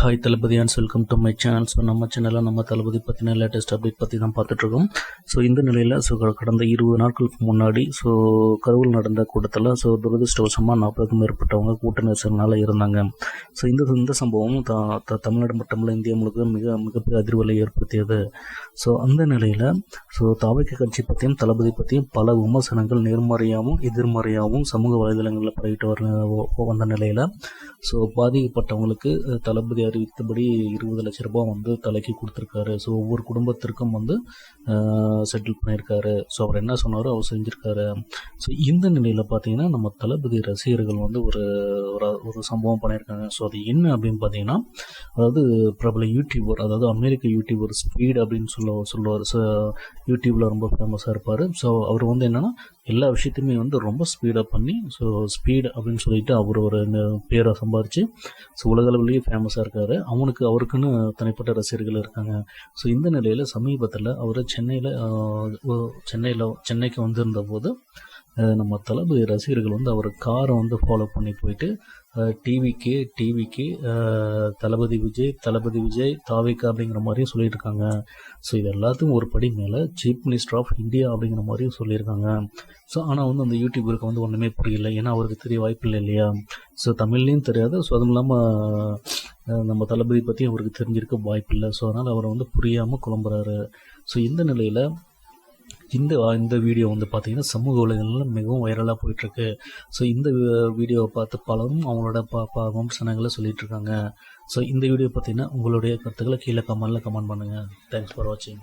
Hi Thalapathy and welcome to my channel. So நம்ம சேனலில் நம்ம தளபதி பற்றின லேட்டஸ்ட் அப்டேட் பற்றி தான் பார்த்துட்ருக்கோம். ஸோ இந்த நிலையில் கடந்த 20 நாட்களுக்கு முன்னாடி கரூர் நடந்த கூட்டத்தில் துரதிருஷ்டவசமாக 40க்கும் மேற்பட்டவங்க கூட்ட நெரிசல்னால இருந்தாங்க. ஸோ இந்த சம்பவம் தமிழ்நாடு மட்டுமல்ல இந்தியா முழுக்க மிகப்பெரிய அதிர்வலை ஏற்படுத்தியது. ஸோ அந்த நிலையில் தாவக கட்சி பற்றியும் தளபதி பற்றியும் பல விமர்சனங்கள் நேர்மறையாகவும் எதிர்மறையாகவும் சமூக வலைதளங்களில் பரவிட்டு வந்த நிலையில் பாதிக்கப்பட்டவங்களுக்கு தளபதி அறிவித்தபடி 20 லட்ச ரூபாய் தலைக்கு கொடுத்துருக்காரு. ஒவ்வொரு குடும்பத்திற்கும் செட்டில் பண்ணியிருக்காரு. அவர் என்ன சொன்னாரோ அவர் செஞ்சுருக்காரு. இந்த நிலையில் பார்த்தீங்கன்னா நம்ம தளபதி ரசிகர்கள் ஒரு சம்பவம் பண்ணியிருக்காங்க. அது என்ன அப்படின்னு பார்த்தீங்கன்னா, அதாவது பிரபல யூடியூபர், அதாவது அமெரிக்க யூடியூபர் ஸ்பீட் அப்படின்னு சொல்லுவார். யூடியூப்பில் ரொம்ப ஃபேமஸாக இருப்பார். அவர் என்னென்னா எல்லா விஷயத்தையுமே ரொம்ப ஸ்பீடாக பண்ணி ஸ்பீட் அப்படின்னு சொல்லிட்டு அவர் ஒரு பேரை சம்பாரித்து உலகளவிலேயே ஃபேமஸாக இருக்கார். அவருக்குன்னு தனிப்பட்ட ரசிகர்கள் இருக்காங்க. இந்த நிலையில் சமீபத்தில் அவர் சென்னைக்கு வந்திருந்த போது நம்ம தளபதி ரசிகர்கள் அவர் காரை ஃபாலோ பண்ணி போயிட்டு டிவிக்கு தளபதி விஜய் தாவிகா அப்படிங்கிற மாதிரியும் சொல்லிட்டு இருக்காங்க. இது எல்லாத்துக்கும் ஒரு படி மேலே சீஃப் மினிஸ்டர் ஆஃப் இந்தியா அப்படிங்கிற மாதிரியும் சொல்லியிருக்காங்க. ஆனால் அந்த யூடியூபருக்கு ஒன்றுமே புரியல. ஏன்னா அவருக்கு தெரிய வாய்ப்பு இல்லை இல்லையா. தமிழ்லேயும் தெரியாது. அதுவும் இல்லாமல் நம்ம தளபதி பற்றி அவருக்கு தெரிஞ்சிருக்க வாய்ப்பு இல்லை. அதனால் அவர் புரியாமல் குழம்புறாரு. இந்த நிலையில் இந்த வீடியோ பார்த்தீங்கன்னா சமூக வலைதளங்களில் மிகவும் வைரலாக போயிட்டுருக்கு. இந்த வீடியோவை பார்த்து பலரும் அவங்களோட விமர்சனங்களை சொல்லிட்டு இருக்காங்க. இந்த வீடியோ பார்த்தீங்கன்னா உங்களுடைய கருத்துக்களை கீழே கமெண்ட் பண்ணுங்கள். தேங்க்ஸ் ஃபார் வாட்சிங்.